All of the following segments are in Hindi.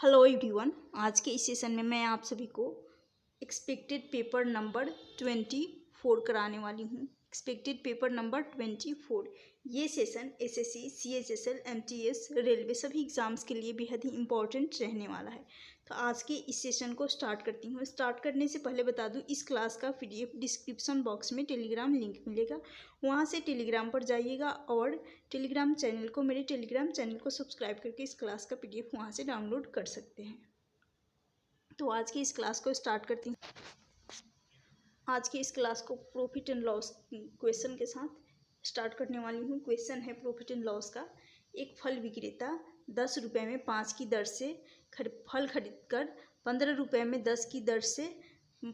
Hello everyone. आज के इस सेशन में मैं आप सभी को एक्सपेक्टेड पेपर नंबर 24 कराने वाली हूँ। एक्सपेक्टेड पेपर नंबर 24 ये session SSC, CHSL, MTS, railway सभी एग्ज़ाम्स के लिए बेहद ही इम्पोर्टेंट रहने वाला है। तो आज के इस सेशन को स्टार्ट करती हूँ। स्टार्ट करने से पहले बता दूँ, इस क्लास का पीडीएफ डिस्क्रिप्शन बॉक्स में टेलीग्राम लिंक मिलेगा, वहाँ से टेलीग्राम पर जाइएगा और टेलीग्राम चैनल को, मेरे टेलीग्राम चैनल को सब्सक्राइब करके इस क्लास का पीडीएफ वहाँ से डाउनलोड कर सकते हैं। तो आज की इस क्लास को स्टार्ट करती हूँ। आज की इस क्लास को प्रॉफिट एंड लॉस क्वेश्चन के साथ स्टार्ट करने वाली हूँ। क्वेश्चन है प्रॉफिट एंड लॉस का। एक फल विक्रेता 10 रुपये में 5 की दर से फल खरीदकर 15 रुपये में 10 की दर से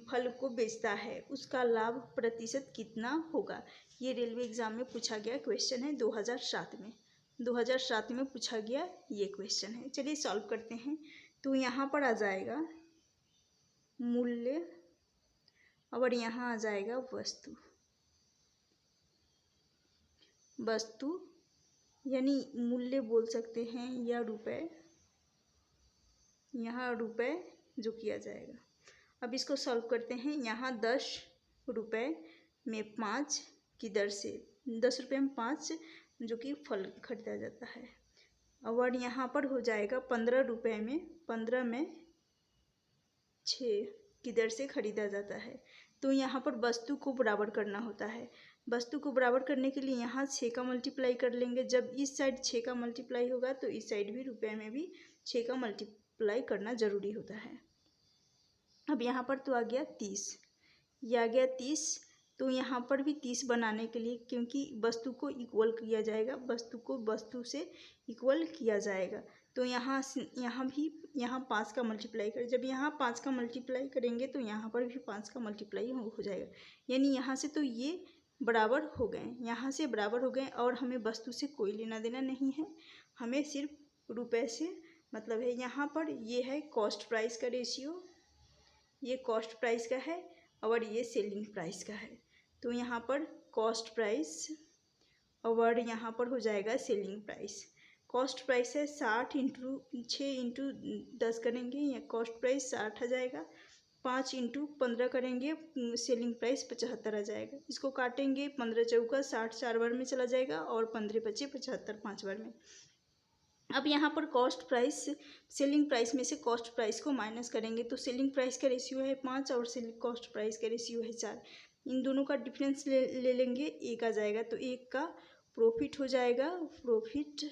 फल को बेचता है, उसका लाभ प्रतिशत कितना होगा? ये रेलवे एग्ज़ाम में पूछा गया क्वेश्चन है 2007 में। 2007 में पूछा गया ये क्वेश्चन है। चलिए सॉल्व करते हैं। तो यहाँ पर आ जाएगा मूल्य और यहाँ आ जाएगा वस्तु। वस्तु यानी मूल्य बोल सकते हैं या रुपए, यहाँ रुपए जो किया जाएगा। अब इसको सॉल्व करते हैं। यहाँ 10 रुपये में 5 की दर से 10 रुपये में 5 जो कि फल खरीदा जाता है, और यहाँ पर हो जाएगा 15 रुपये में 15 में 6 की दर से खरीदा जाता है। तो यहाँ पर वस्तु को बराबर करना होता है। वस्तु को बराबर करने के लिए यहाँ 6 का मल्टीप्लाई कर लेंगे। जब इस साइड 6 का मल्टीप्लाई होगा तो इस साइड भी रुपये में भी 6 का मल्टीप्लाई करना ज़रूरी होता है। अब यहाँ पर तो आ गया 30, ये आ गया 30। तो यहाँ पर भी 30 बनाने के लिए, क्योंकि वस्तु को इक्वल किया जाएगा, वस्तु को वस्तु से इक्वल किया जाएगा, तो यहाँ भी 5 का मल्टीप्लाई करें। जब यहाँ 5 का मल्टीप्लाई करेंगे तो यहाँ पर भी 5 का मल्टीप्लाई हो जाएगा। यानी यहाँ से तो ये बराबर हो गए, यहाँ से बराबर हो गए, और हमें वस्तु से कोई लेना देना नहीं है, हमें सिर्फ रुपए से मतलब है। यहाँ पर ये है कॉस्ट प्राइस का रेशियो, ये कॉस्ट प्राइस का है और ये सेलिंग प्राइस का है। तो यहाँ पर कॉस्ट प्राइस और यहाँ पर हो जाएगा सेलिंग प्राइस। कॉस्ट प्राइस है 60 इंटू 6 इंटू 10 करेंगे, या कॉस्ट प्राइस 60 आ जाएगा। 5 इंटू 15 करेंगे, सेलिंग प्राइस 75 आ जाएगा। इसको काटेंगे, 15 चौका 60 4 बार में चला जाएगा, और 15 बचे 75 5 बार में। अब यहाँ पर कॉस्ट प्राइस, सेलिंग प्राइस में से कॉस्ट प्राइस को माइनस करेंगे, तो सेलिंग प्राइस का रेशियो है 5 और कॉस्ट प्राइस का रेशियो है 4। इन दोनों का डिफरेंस ले लेंगे, 1 आ जाएगा, तो 1 का प्रॉफिट हो जाएगा। प्रॉफिट,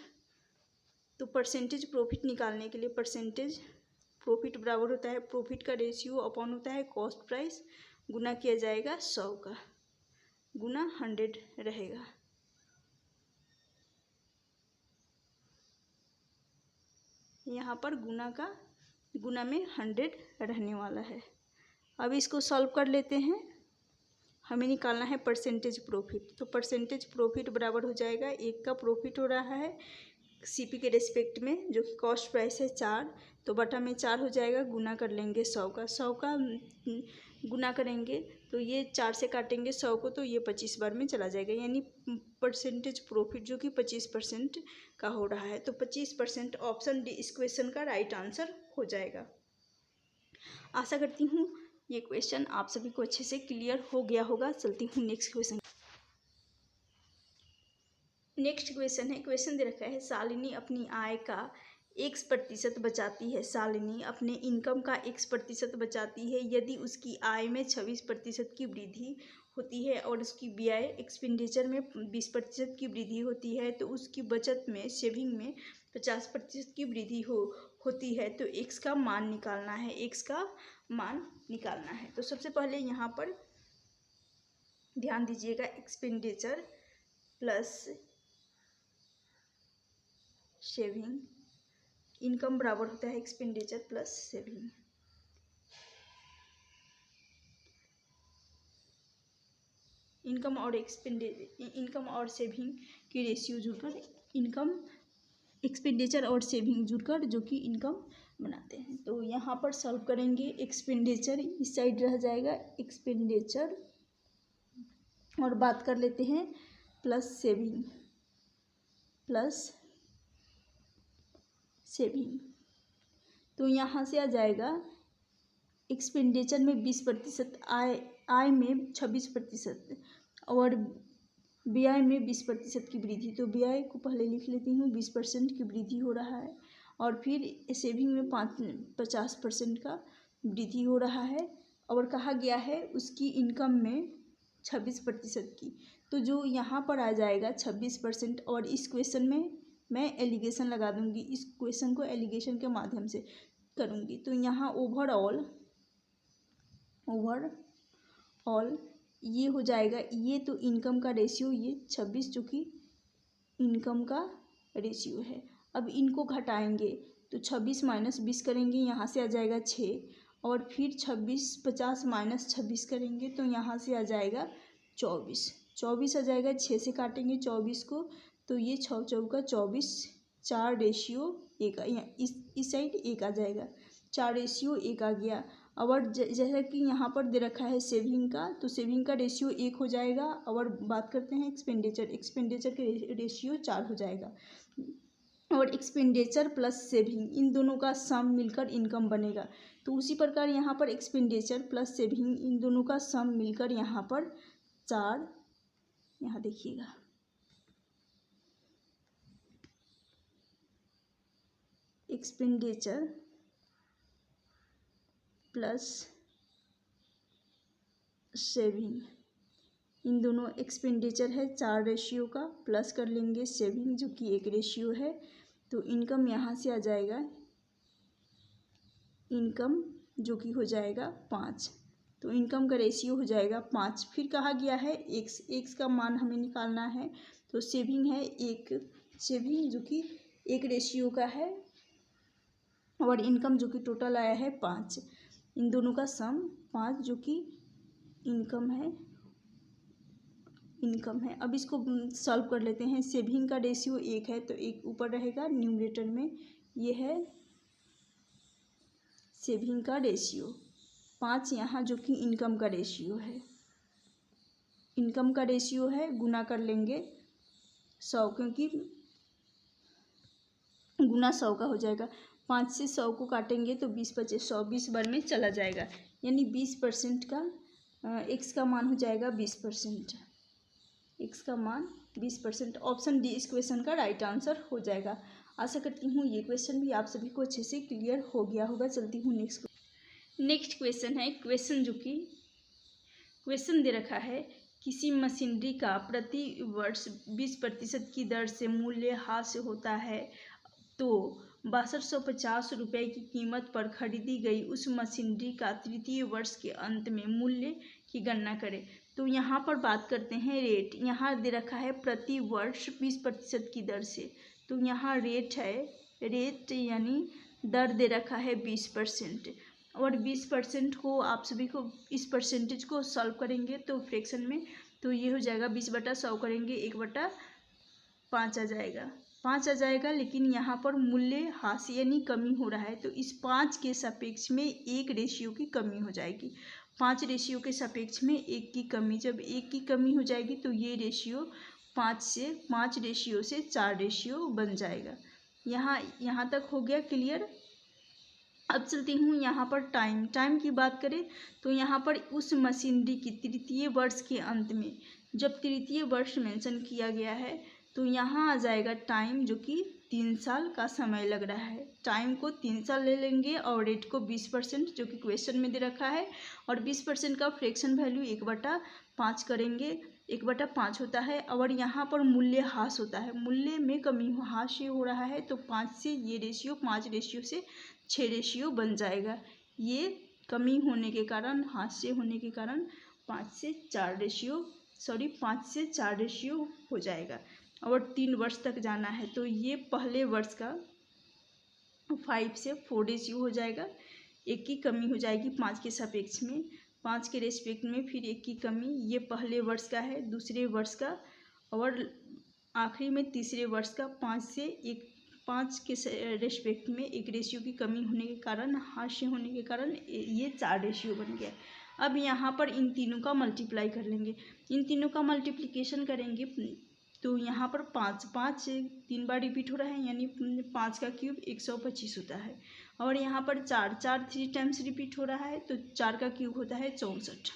तो परसेंटेज प्रॉफिट निकालने के लिए परसेंटेज प्रॉफिट बराबर होता है प्रॉफिट का रेशियो अपॉन होता है कॉस्ट प्राइस, गुना किया जाएगा 100 का, गुना 100 रहेगा। यहाँ पर गुना में 100 रहने वाला है। अब इसको सॉल्व कर लेते हैं। हमें निकालना है परसेंटेज प्रॉफिट, तो परसेंटेज प्रॉफिट बराबर हो जाएगा, 1 का प्रॉफिट हो रहा है सीपी के रेस्पेक्ट में, जो कि कॉस्ट प्राइस है 4, तो बटा में 4 हो जाएगा, गुना कर लेंगे 100 का। 100 का गुना करेंगे तो ये 4 से काटेंगे 100 को, तो ये 25 बार में चला जाएगा। यानी परसेंटेज प्रॉफिट जो कि 25% का हो रहा है, तो 25% ऑप्शन डी इस क्वेश्चन का राइट आंसर हो जाएगा। आशा करती हूँ ये क्वेश्चन आप सभी को अच्छे से क्लियर हो गया होगा। चलती हूँ नेक्स्ट क्वेश्चन। नेक्स्ट क्वेश्चन है, क्वेश्चन दे रखा है, शालिनी अपनी आय का X% बचाती है। शालिनी अपने इनकम का X% बचाती है। यदि उसकी आय में 26% की वृद्धि होती है और उसकी व्यय एक्सपेंडिचर में 20% की वृद्धि होती है, तो उसकी बचत में, सेविंग में 50% की वृद्धि होती है, तो X का मान निकालना है। X का मान निकालना है। तो सबसे पहले यहाँ पर ध्यान दीजिएगा, एक्सपेंडिचर प्लस सेविंग, इनकम बराबर होता है एक्सपेंडिचर प्लस सेविंग। इनकम और सेविंग की रेशियो जुड़कर इनकम, एक्सपेंडिचर और सेविंग जुड़कर जो कि इनकम बनाते हैं। तो यहाँ पर सॉल्व करेंगे, एक्सपेंडिचर इस साइड रह जाएगा, एक्सपेंडिचर, और बात कर लेते हैं प्लस सेविंग, तो यहाँ से आ जाएगा एक्सपेंडिचर में 20%, आय में 26% और व्यय में 20% की वृद्धि। तो व्यय को पहले लिख लेती हूँ, 20% की वृद्धि हो रहा है। और फिर सेविंग में 50% का वृद्धि हो रहा है। और कहा गया है उसकी इनकम में 26% की। तो जो यहाँ पर आ जाएगा 26%, और इस क्वेश्चन में मैं एलिगेशन लगा दूंगी, इस क्वेश्चन को एलिगेशन के माध्यम से करूँगी। तो यहाँ ओवरऑल ये हो जाएगा, ये तो इनकम का रेशियो, ये 26 जो कि इनकम का रेशियो है। अब इनको घटाएंगे तो 26 माइनस 20 करेंगे, यहाँ से आ जाएगा 6, और फिर 50 माइनस 26 करेंगे तो यहाँ से आ जाएगा 24 आ जाएगा। 6 से काटेंगे 24 को, तो ये 6 चौका 24, 4:1 इस साइड 1 आ जाएगा, 4:1 आ गया। और जैसा कि यहाँ पर दे रखा है सेविंग का, तो सेविंग का रेशियो 1 हो जाएगा। और बात करते हैं एक्सपेंडिचर के रेशियो 4 हो जाएगा। और एक्सपेंडिचर प्लस सेविंग इन दोनों का सम मिलकर इनकम बनेगा। तो उसी प्रकार यहाँ पर एक्सपेंडिचर प्लस सेविंग इन दोनों का सम मिलकर यहाँ पर 4, यहाँ देखिएगा एक्सपेंडिचर प्लस सेविंग, इन दोनों एक्सपेंडिचर है 4 रेशियो का, प्लस कर लेंगे सेविंग जो कि 1 रेशियो है। तो इनकम यहाँ से आ जाएगा, इनकम जो कि हो जाएगा 5। तो इनकम का रेशियो हो जाएगा 5। फिर कहा गया है एक्स का मान हमें निकालना है। तो सेविंग है 1, सेविंग जो कि 1 रेशियो का है, और इनकम जो कि टोटल आया है 5। इन दोनों का सम 5 जो कि इनकम है। अब इसको सॉल्व कर लेते हैं। सेविंग का रेशियो 1 है तो 1 ऊपर रहेगा न्यूमरेटर में, ये है सेविंग का रेशियो। 5 यहाँ जो कि इनकम का रेशियो है, इनकम का रेशियो है, गुना कर लेंगे 100, क्योंकि गुना 100 का हो जाएगा। 5 से 100 को काटेंगे तो 20 बचे 100, 20 बार में चला जाएगा, यानी 20% का एक्स का मान हो जाएगा 20%, एक्स का मान 20%। ऑप्शन डी इस क्वेश्चन का राइट आंसर हो जाएगा। आशा करती हूँ ये क्वेश्चन भी आप सभी को अच्छे से क्लियर हो गया होगा। चलती हूँ नेक्स्ट क्वेश्चन है। क्वेश्चन दे रखा है, किसी मशीनरी का प्रति वर्ष 20% की दर से मूल्य ह्रास होता है तो 6250 रुपये की कीमत पर खरीदी गई उस मशीनरी का तृतीय वर्ष के अंत में मूल्य की गणना करें। तो यहाँ पर बात करते हैं रेट। यहाँ दे रखा है प्रति वर्ष 20% की दर से, तो यहाँ रेट है, रेट यानी दर दे रखा है 20%, और 20% को आप सभी को इस परसेंटेज को सॉल्व करेंगे तो फ्रैक्शन में, तो ये हो जाएगा 20/100 करेंगे 1/5 आ जाएगा। लेकिन यहाँ पर मूल्य ह्रास यानी कमी हो रहा है, तो इस 5 के सापेक्ष में 1 रेशियो की कमी हो जाएगी। 5 रेशियो के सापेक्ष में 1 की कमी, जब 1 की कमी हो जाएगी तो ये रेशियो 5 रेशियो से 4 रेशियो बन जाएगा। यहाँ तक हो गया क्लियर। अब चलती हूँ यहाँ पर टाइम की बात करें तो यहाँ पर उस मशीनरी की तृतीय वर्ष के अंत में, जब तृतीय वर्ष मेंशन किया गया है तो यहाँ आ जाएगा टाइम जो कि 3 साल का समय लग रहा है। टाइम को 3 साल ले लेंगे और रेट को 20% जो कि क्वेश्चन में दे रखा है, और 20% का फ्रैक्शन वैल्यू 1/5 करेंगे, 1/5 होता है। और यहाँ पर मूल्य ह्रास होता है, मूल्य में कमी ह्रास हो रहा है, तो 5 से ये रेशियो 5 रेशियो से 6 रेशियो बन जाएगा। ये कमी होने के कारण, हादसे होने के कारण 5 से 4 रेशियो हो जाएगा। और 3 वर्ष तक जाना है तो ये पहले वर्ष का 5 से 4 रेशियो हो जाएगा। 1 की कमी हो जाएगी 5 के सापेक्ष में, 5 के रेस्पेक्ट में फिर 1 की कमी, ये पहले वर्ष का है, दूसरे वर्ष का, और आखिरी में तीसरे वर्ष का 5 के रेस्पेक्ट में 1 रेशियो की कमी होने के कारण, हास्य होने के कारण ये 4 रेशियो बन गया। अब यहाँ पर इन तीनों का मल्टीप्लाई कर लेंगे, इन तीनों का मल्टीप्लिकेशन करेंगे तो यहाँ पर 5 5 3 बार रिपीट हो रहा है, यानी 5 का क्यूब 125 होता है। और यहाँ पर 4 4 3 टाइम्स रिपीट हो रहा है, तो 4 का क्यूब होता है 64।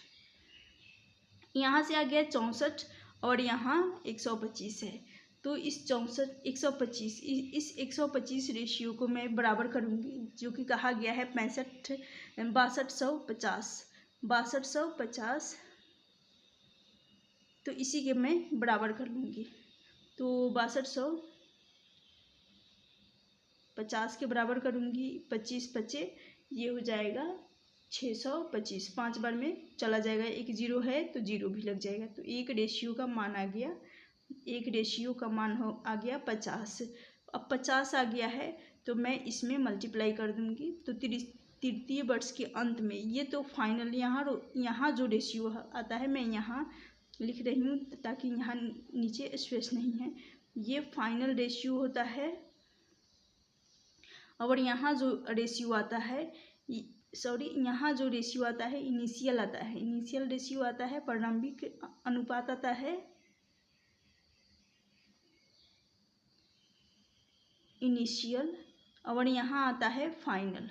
यहाँ से आ गया 64 और यहाँ 125 है, तो इस 64 125 इस 125 रेशियो को मैं बराबर करूँगी, जो कि कहा गया है 6250, तो इसी के मैं बराबर कर लूँगी। तो 6250 के बराबर करूँगी, 25 बचे, ये हो जाएगा 625। 5 बार में चला जाएगा, एक जीरो है तो जीरो भी लग जाएगा, तो एक रेशियो का मान आ गया, एक रेशियो का मान आ गया 50। अब 50 आ गया है तो मैं इसमें मल्टीप्लाई कर दूँगी, तो तृतीय वर्ष के अंत में, ये तो फाइनल यहाँ जो रेशियो आता है मैं यहाँ लिख रही हूँ ताकि यहाँ नीचे स्पेस नहीं है, ये फाइनल रेशियो होता है। और यहाँ जो रेशियो आता है, यहाँ जो रेशियो आता है इनिशियल आता है, इनिशियल रेशियो आता है, प्रारंभिक अनुपात आता है इनिशियल, और यहाँ आता है फाइनल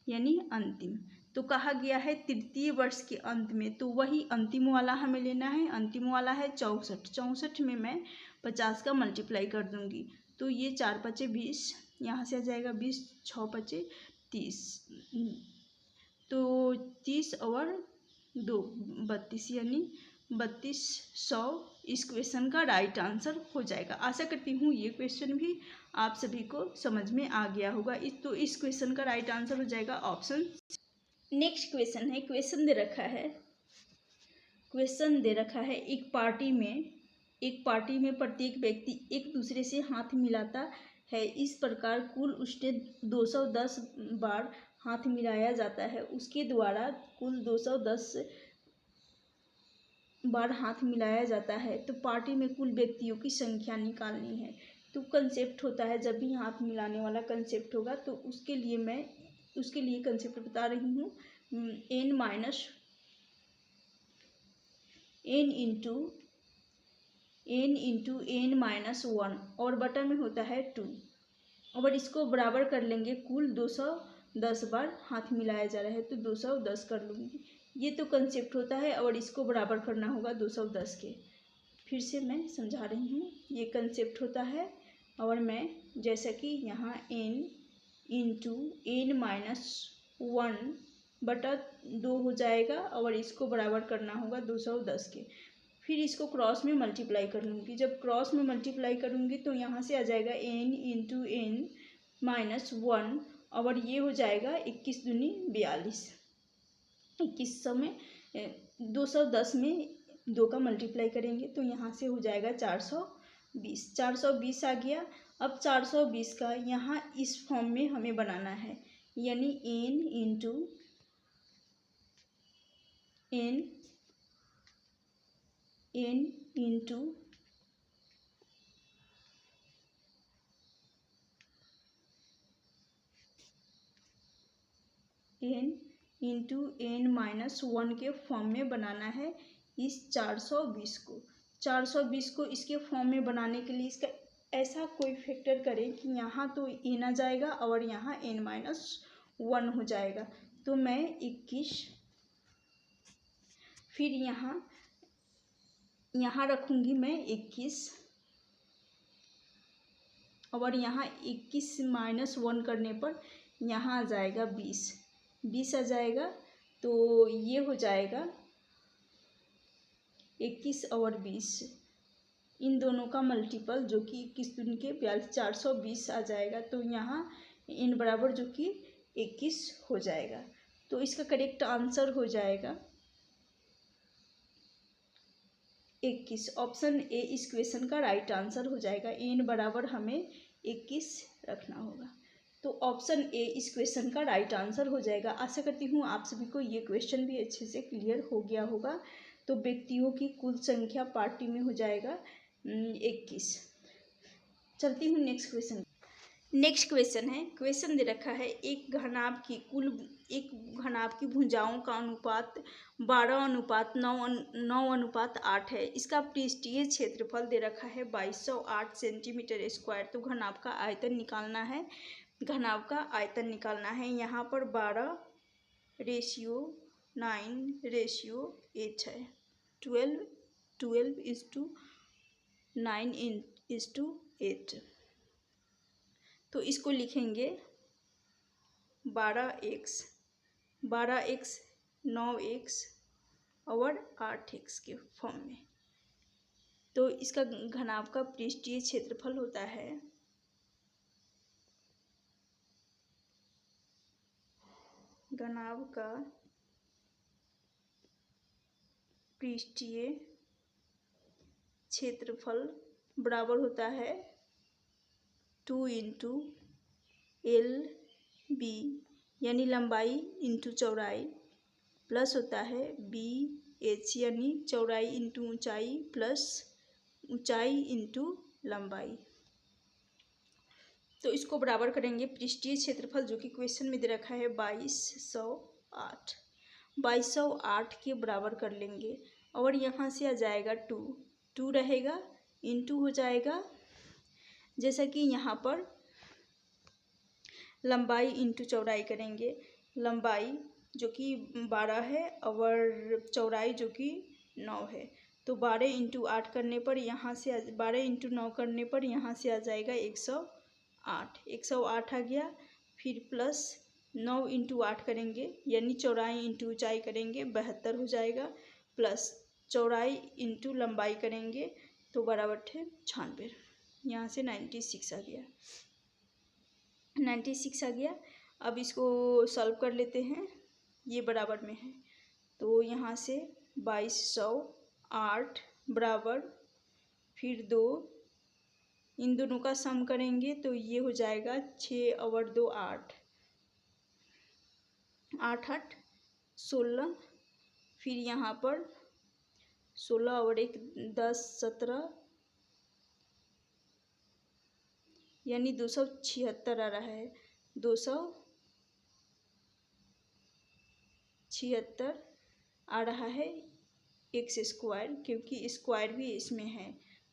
यानी अंतिम। तो कहा गया है तृतीय वर्ष के अंत में, तो वही अंतिम वाला हमें लेना है। अंतिम वाला है 64, 64 में मैं 50 का मल्टीप्लाई कर दूंगी, तो ये 4 पचे 20, यहाँ से आ जाएगा 20, 6 पचे 30, तो 30 और 2 32, यानी 3200 इस क्वेश्चन का राइट आंसर हो जाएगा। आशा करती हूँ ये क्वेश्चन भी आप सभी को समझ में आ गया होगा। तो इस क्वेश्चन का राइट आंसर हो जाएगा ऑप्शन। नेक्स्ट क्वेश्चन है, क्वेश्चन दे रखा है एक पार्टी में प्रत्येक व्यक्ति एक दूसरे से हाथ मिलाता है, इस प्रकार कुल उसने 210 बार हाथ मिलाया जाता है, उसके द्वारा कुल 210 बार हाथ मिलाया जाता है, तो पार्टी में कुल व्यक्तियों की संख्या निकालनी है। तो कंसेप्ट होता है, जब भी हाथ मिलाने वाला कंसेप्ट होगा तो उसके लिए कंसेप्ट बता रही हूँ, n इंटू n माइनस 1 और बटा में होता है 2, और इसको बराबर कर लेंगे, कुल 210 बार हाथ मिलाया जा रहा है तो 210 कर लूँगी, ये तो कंसेप्ट होता है, और इसको बराबर करना होगा 210 के। फिर से मैं समझा रही हूँ, ये कंसेप्ट होता है, और मैं जैसा कि यहाँ n इंटू n माइनस 1 बटा 2 हो जाएगा, और इसको बराबर करना होगा 210 के। फिर इसको क्रॉस में मल्टीप्लाई कर लूँगी, जब क्रॉस में मल्टीप्लाई करूँगी तो यहाँ से आ जाएगा n इंटू n माइनस 1, और ये हो जाएगा 21 दूनी 42, 2100 में 210 में 2 का मल्टीप्लाई करेंगे तो यहाँ से हो जाएगा 420, 420 आ गया। अब 420 का यहाँ इस फॉर्म में हमें बनाना है, यानी n into n into n minus 1 के फॉर्म में बनाना है इस 420 को। 420 को इसके फॉर्म में बनाने के लिए इसका ऐसा कोई फैक्टर करें कि यहाँ तो n आ जाएगा और यहाँ n माइनस 1 हो जाएगा, तो मैं 21, फिर यहाँ रखूँगी मैं 21, और यहाँ 21 माइनस 1 करने पर यहाँ आ जाएगा 20 आ जाएगा, तो ये हो जाएगा 21 और 20, इन दोनों का मल्टीपल जो कि 21 दूनी के 42, 420 आ जाएगा, तो यहाँ n बराबर जो कि 21 हो जाएगा, तो इसका करेक्ट आंसर हो जाएगा 21। ऑप्शन ए इस क्वेश्चन का राइट आंसर हो जाएगा, n बराबर हमें 21 रखना होगा, तो ऑप्शन ए इस क्वेश्चन का राइट आंसर हो जाएगा। आशा करती हूँ आप सभी को ये क्वेश्चन भी अच्छे से क्लियर हो गया होगा। तो व्यक्तियों की कुल संख्या पार्टी में हो जाएगा 21। चलती हूँ नेक्स्ट क्वेश्चन। नेक्स्ट क्वेश्चन है, क्वेश्चन दे रखा है एक घनाभ की भुजाओं का अनुपात 12:9:8 है। इसका पृष्ठीय क्षेत्रफल दे रखा है 2208 सेंटीमीटर स्क्वायर। तो घनाभ का आयतन निकालना है, यहाँ पर 12:9:8 है। 12:9:8। तो इसको लिखेंगे 12x 9x और 8x के फॉर्म में। तो इसका घनाभ का पृष्ठीय क्षेत्रफल होता है घनाभ का पृष्ठीय क्षेत्रफल बराबर होता है 2 × LB यानी लंबाई इंटू चौड़ाई, प्लस होता है BH यानी चौड़ाई इंटू ऊंचाई प्लस ऊंचाई इंटू लंबाई। तो इसको बराबर करेंगे पृष्ठीय क्षेत्रफल जो कि क्वेश्चन में दे रखा है 2208 के बराबर कर लेंगे और यहाँ से आ जाएगा 2 रहेगा इंटू हो जाएगा, जैसा कि यहाँ पर लंबाई इंटू चौड़ाई करेंगे। लंबाई जो कि 12 है और चौड़ाई जो कि 9 है। तो 12 × 8 करने पर यहाँ से 12 × 9 करने पर यहाँ से आ जाएगा 108। 108 आ गया, फिर प्लस 9 × 8 करेंगे यानी चौड़ाई इंटू ऊंचाई करेंगे 72 हो जाएगा, प्लस चौड़ाई इंटू लंबाई करेंगे तो बराबर है 96। यहाँ से 96 आ गया, 96 आ गया। अब इसको सॉल्व कर लेते हैं, ये बराबर में है। तो यहाँ से 2208 बराबर फिर 2, इन दोनों का सम करेंगे तो ये हो जाएगा 6 और 2 8, 8 8 16, फिर यहाँ पर 16 और 1 10 17 यानी 276 आ रहा है। 276 आ रहा है x स्क्वायर, क्योंकि स्क्वायर भी इसमें है।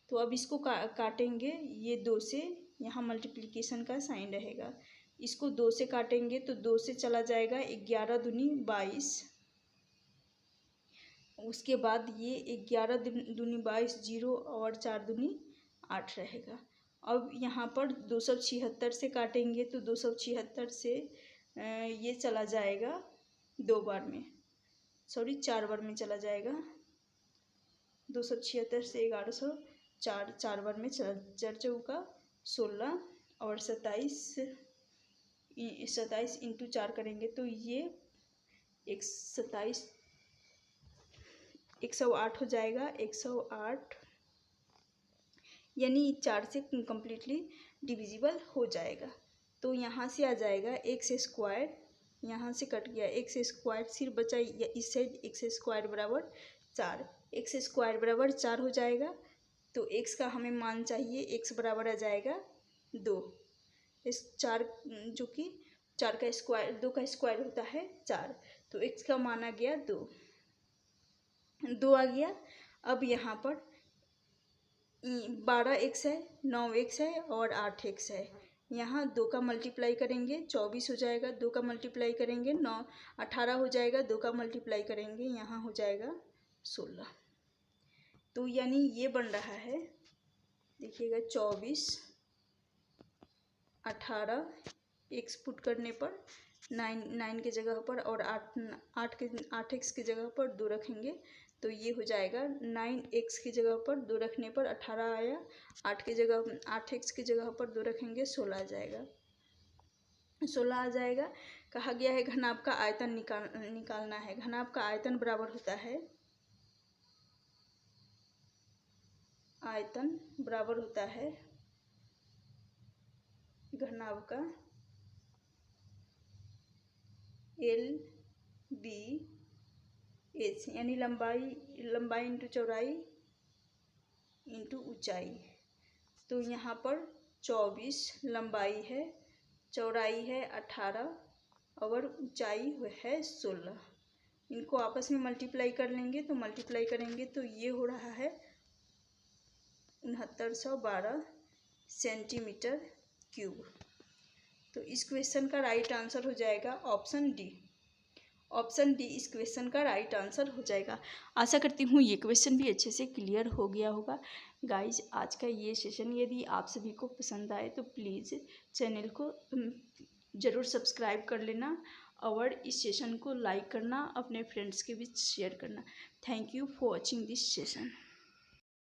तो अब इसको काटेंगे, ये 2 से, यहाँ मल्टीप्लिकेशन का साइन रहेगा। इसको 2 से काटेंगे तो 2 से चला जाएगा 11 दूनी 22, उसके बाद ये 11 दूनी 22 0 और 4 दूनी 8 रहेगा। अब यहाँ पर 276 से काटेंगे तो 276 से ये चला जाएगा 4 बार में चला जाएगा। 276 से 1100 4 बार में 4 चौका 16 और 27 इंटू 4 करेंगे तो ये 108 हो जाएगा। 108 यानी 4 से कम्प्लीटली डिविजिबल हो जाएगा। तो यहाँ से आ जाएगा एक्स स्क्वायर, यहाँ से कट गया एक्स स्क्वायर, सिर्फ बचा इस साइड एक्स स्क्वायर बराबर 4, एक्स स्क्वायर बराबर 4 हो जाएगा। तो एक्स का हमें मान चाहिए, एक्स बराबर आ जाएगा 2। इस 4 जो कि 4 का स्क्वायर 2 का स्क्वायर होता है 4, तो एक्स का मान आ गया 2 आ गया। अब यहाँ पर 12x है, 9x है और 8x है। यहाँ 2 का मल्टीप्लाई करेंगे 24 हो जाएगा, 2 का मल्टीप्लाई करेंगे 9 18 हो जाएगा, 2 का मल्टीप्लाई करेंगे यहाँ हो जाएगा 16। तो यानी ये बन रहा है, देखिएगा 24 18 x पुट करने पर 9 के जगह पर और 8x की जगह पर 2 रखेंगे तो ये हो जाएगा 9x की जगह पर 2 रखने पर 18 आया, 8x की जगह पर 2 रखेंगे 16 आ जाएगा। 16 आ जाएगा। कहा गया है घनाभ का आयतन निकालना है। घनाभ का आयतन बराबर होता है, घनाभ का LBH यानी लंबाई इंटू चौड़ाई इंटू ऊंचाई। तो यहाँ पर 24, लंबाई है, चौड़ाई है 18 और ऊंचाई है 16। इनको आपस में मल्टीप्लाई कर लेंगे तो मल्टीप्लाई करेंगे तो ये हो रहा है 6912 सेंटीमीटर क्यूब। तो इस क्वेश्चन का राइट आंसर हो जाएगा ऑप्शन डी। ऑप्शन डी इस क्वेश्चन का राइट आंसर हो जाएगा। आशा करती हूँ ये क्वेश्चन भी अच्छे से क्लियर हो गया होगा। गाइज आज का ये सेशन यदि आप सभी को पसंद आए तो प्लीज़ चैनल को ज़रूर सब्सक्राइब कर लेना और इस सेशन को लाइक करना, अपने फ्रेंड्स के बीच शेयर करना। Thank you for watching this session.